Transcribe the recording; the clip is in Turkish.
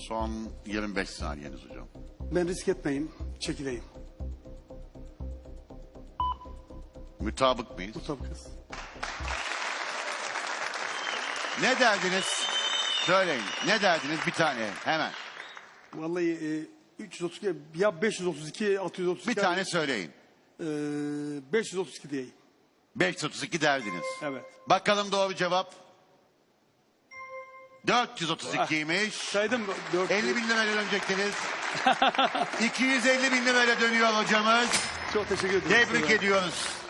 Son 25 saniyeniz hocam. Ben risk etmeyeyim, çekileyim. Mutabık mıyız? Bu tabii kız. Ne derdiniz? Söyleyin. Ne derdiniz? Bir tane hemen. Vallahi 332 ya 532 632. Bir tane söyleyin. 532 diyeyim. 532 derdiniz. Evet. Bakalım doğru cevap. 432'ymiş. Saydım 4. 50 bin lirayla dönecektiniz. 250 bin lirayla dönüyor hocamız. Çok teşekkür ederim. Tebrik ediyoruz.